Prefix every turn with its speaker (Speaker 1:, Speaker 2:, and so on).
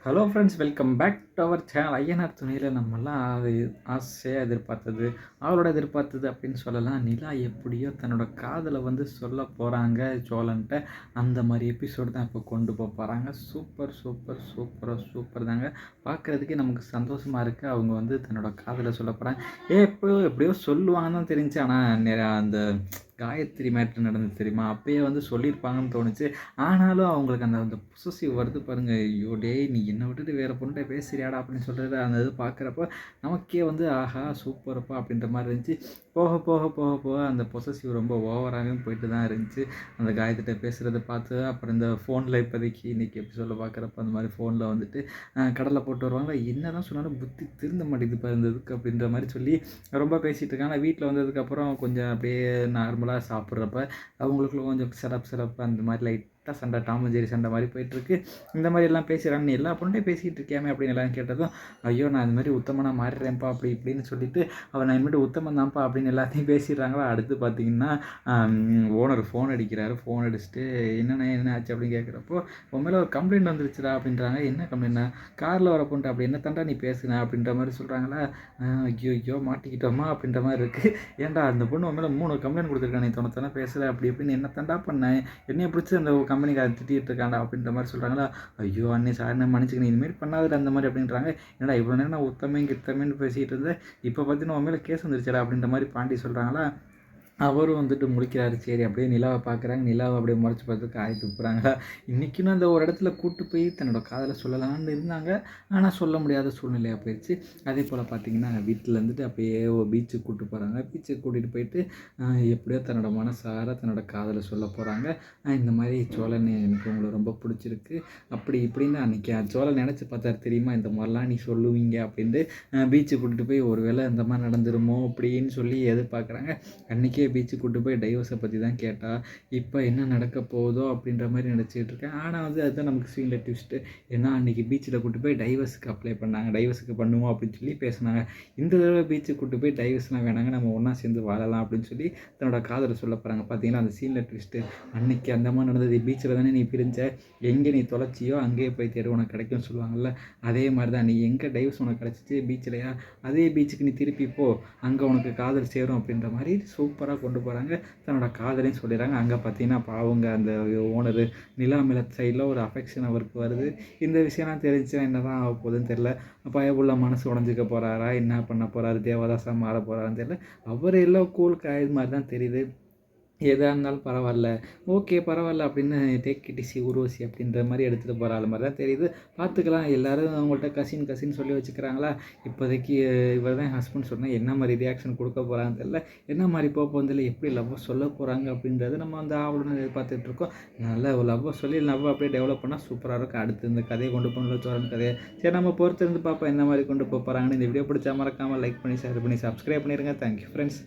Speaker 1: Hello friends, welcome back to our channel. Ayyanar துணையில் நம்மலாம் அது ஆசையாக எதிர்பார்த்தது, அவளோட எதிர்பார்த்தது அப்படின்னு சொல்லலாம். நிலா எப்படியோ தன்னோட காதலை சொல்ல போகிறாங்க சோழன்ட்ட. அந்த மாதிரி எபிசோடு தான் இப்போ கொண்டு போகிறாங்க. சூப்பர் சூப்பர் சூப்பராக சூப்பர் தாங்க. பார்க்குறதுக்கே நமக்கு சந்தோஷமாக இருக்குது. அவங்க தன்னோட காதலை சொல்ல போகிறாங்க. எப்படியோ சொல்லுவாங்கன்னு தான் தெரிஞ்சு. ஆனால் அந்த காயத்ரி மேட்ரு நடந்தது தெரியுமா, அப்பயே சொல்லியிருப்பாங்கன்னு தோணுச்சு. ஆனாலும் அவங்களுக்கு அந்த அந்த பொசசிவ் வருது பாருங்க. ஐயோ டேய், நீ என்னை விட்டுட்டு வேறு பொண்ணுகிட்ட பேசுறியாடா அப்படின்னு சொல்கிறது. அந்த இது பார்க்குறப்ப நமக்கே ஆஹா சூப்பரப்பா அப்படின்ற மாதிரி இருந்துச்சு. போக போக போக போக அந்த பொசசிவ் ரொம்ப ஓவராகவும் போயிட்டு தான் இருந்துச்சு. அந்த காயத்திட்ட பேசுகிறத பார்த்து அப்புறம் இந்த ஃபோனில் இப்போதைக்கு இன்றைக்கி எபிசோடில் பார்க்குறப்ப அந்த மாதிரி ஃபோனில் கடலை போட்டு வருவாங்க. என்ன தான் சொன்னாலும் புத்தி திருந்த மாட்டேங்குது இப்போ இருந்ததுக்கு அப்படின்ற மாதிரி சொல்லி ரொம்ப பேசிகிட்டு இருக்காங்க. வீட்டில் வந்ததுக்கப்புறம் கொஞ்சம் அப்படியே நார்மலாக சாப்பிட்றப்ப அவங்களுக்குள்ள கொஞ்சம் சிறப்பு அந்த மாதிரி லைட்டாக சண்டை, டாம் அண்ட் ஜெர்ரி சண்டை மாதிரி போயிட்டுருக்கு. இந்த மாதிரி எல்லாம் பேசுகிறாங்க. நீ எல்லா பொண்ணுகிட்டே பேசிகிட்டு இருக்கியாமே அப்படின்னு எல்லாம் கேட்டதும், ஐயோ நான் இந்த மாதிரி உத்தமனாக மாறிடுறேன்ப்பா அப்படி இப்படின்னு சொல்லிட்டு அவன் நான் இனிமேட்டு உத்தமன் தான்ப்பா அப்படின்னு எல்லாத்தையும் பேசிடுறாங்களா. அடுத்து பார்த்தீங்கன்னா ஓனர் ஃபோன் அடிக்கிறாரு. ஃபோன் அடிச்சுட்டு என்ன ஆச்சு அப்படின்னு கேட்குறப்போ, உன் மேலே ஒரு கம்ப்ளைண்ட் வந்துருச்சுடா அப்படின்றாங்க. என்ன கம்ப்ளைண்ட்னா, காரில் வர பொண்ணு அப்படி என்ன தாண்டா நீ பேசுன அப்படின்ற மாதிரி சொல்கிறாங்களா. ஐயோ மாட்டிக்கிட்டோமா அப்படின்ற மாதிரி இருக்குது. ஏன்டா அந்த பொண்ணு உன் மேலே 3 கம்ப்ளைண்ட் கொடுத்துருக்கான், நீ தொணத்தானே பேசுகிற அப்படி இப்படின்னு என்ன தாண்டா பண்ணேன், என்னைய பிடிச்சி அந்த கம்பெனிக்கார திட்டிகிட்டு இருக்காண்டா அப்படின்ற மாதிரி சொல்கிறாங்களா. ஐயோ அண்ணே சார் மன்னிச்சுக்கணும், இதுமாரி பண்ணாதுல அந்த மாதிரி அப்படின்றாங்க. ஏன்னா இவ்வளோ நேரம் நான் உத்தமே கித்தமேன்னு பேசிகிட்டு இருந்தேன், இப்போ பார்த்தீங்கன்னா உன் மேலே கேஸ் வந்துருச்சடா அப்படின்ற மாதிரி பாண்டி சொல்கிறாங்களா. அவரும் முழிக்கிறாரு. சரி அப்படியே நிலாவை பார்க்குறாங்க. நிலாவை அப்படியே முறைச்சி பார்த்து காய் துப்புறாங்களா. இன்றைக்கும் அந்த ஒரு இடத்துல கூப்பிட்டு போய் தன்னோட காதலை சொல்லலாம்னு இருந்தாங்க. ஆனால் சொல்ல முடியாத சூழ்நிலையாக போயிடுச்சு. அதே போல் பார்த்திங்கன்னா வீட்டில் அப்படியே பீச்சுக்கு கூப்பிட்டு போகிறாங்க. பீச்சுக்கு கூட்டிகிட்டு போயிட்டு எப்படியோ தன்னோட மனசார தன்னோட காதலை சொல்ல போகிறாங்க. இந்த மாதிரி சோழன் எனக்கு உங்களை ரொம்ப பிடிச்சிருக்கு அப்படி இப்படின்னு அன்றைக்கி சோழன் நினச்சி பார்த்தாரு தெரியுமா, இந்த மாதிரிலாம் நீ சொல்லுவீங்க அப்படின்ட்டு. பீச்சுக்கு கூட்டிகிட்டு போய் ஒரு வேளை இந்த மாதிரி நடந்துருமோ அப்படின்னு சொல்லி எதிர்பார்க்குறாங்க. அன்றைக்கே பீச்சுக்கு கூட்டு போய் டைவர்ஸை பற்றி தான் கேட்டால், இப்போ என்ன நடக்க போகுதோ அப்படின்ற மாதிரி நினச்சிக்கிட்டு இருக்கேன். ஆனால் அதுதான் நமக்கு சீனில் ட்விஸ்ட்டு. ஏன்னா அன்றைக்கி பீச்சில் கூட்டு போய் டைவர்ஸுக்கு அப்ளை பண்ணாங்க, டைவர்ஸுக்கு பண்ணுவோம் அப்படின்னு சொல்லி பேசினாங்க. இந்த தடவை பீச்சுக்கு கூட்டு போய் டைவர்ஸ்லாம் வேணாங்க, நம்ம ஒன்றா சேர்ந்து வாழலாம் அப்படின்னு சொல்லி தன்னோட காதலை சொல்ல போகிறாங்க. பார்த்தீங்கன்னா அந்த சீனில் ட்விஸ்ட்டு. அன்றைக்கி அந்த மாதிரி நடந்தது. பீச்சில் தானே நீ பிரிஞ்ச, எங்கே நீ தொலைச்சியோ அங்கேயே போய் தேடு உனக்கு கிடைக்கும்னு சொல்லுவாங்கள்ல. அதே மாதிரி தான் நீ எங்கே டைவர்ஸ் உனக்கு கிடச்சிச்சு பீச்சிலையா, அதே பீச்சுக்கு நீ திருப்பி போ, அங்கே உனக்கு காதல் சேரும் அப்படின்ற மாதிரி சூப்பராக கொண்டு போகிறாங்க. தன்னோட காதலையும் சொல்லிடுறாங்க. அங்கே பார்த்தீங்கன்னா அவங்க அந்த ஓனரு நிலா மேல சைடில் ஒரு அஃபெக்ஷன் அவருக்கு வருது. இந்த விஷயம்லாம் தெரிஞ்சுன்னா என்ன தான் ஆக போகுதுன்னு தெரில. பயபுள்ள மனசு உடஞ்சிக்க போகிறாரா, என்ன பண்ண போகிறாரு, தேவதாசா மாற போகிறாருன்னு தெரியல. அவர் எல்லாம் கூல் காய் மாதிரி தான் தெரியுது. எதாக இருந்தாலும் பரவாயில்ல, ஓகே பரவாயில்ல அப்படின்னு டேக் இட் ஈஸி ஊர்வசி அப்படின்ற மாதிரி எடுத்துகிட்டு போகிற ஆள் மாதிரி தான் தெரியுது. பார்த்துக்கலாம். எல்லோரும் அவங்கள்ட்ட கசின் சொல்லி வச்சுக்கிறாங்களா. இப்போதைக்கு இவர் தான் ஹஸ்பண்ட் சொன்னால் என்ன மாதிரி ரியாக்ஷன் கொடுக்க போகிறான்னு தெரியல, என்ன மாதிரி போதில்லை, எப்படி லவ்வை சொல்ல போகிறாங்க அப்படின்றது நம்ம ஆவலுன்னு எதிர்பார்த்துட்ருக்கோம். நல்ல லவ்வை சொல்லி லவ் அப்படியே டெவலப் பண்ணால் சூப்பராக இருக்கும். அடுத்து இந்த கதையை கொண்டு போகணும் சோழன் கதையை. சரி நம்ம பொறுத்திருந்து பார்ப்போம் என்ன மாதிரி கொண்டு போகிறாங்கன்னு. இந்த வீடியோ பிடிச்சா மறக்காமல் லைக் பண்ணி ஷேர் பண்ணி சப்ஸ்கிரைப் பண்ணிடுங்க. Thank you friends.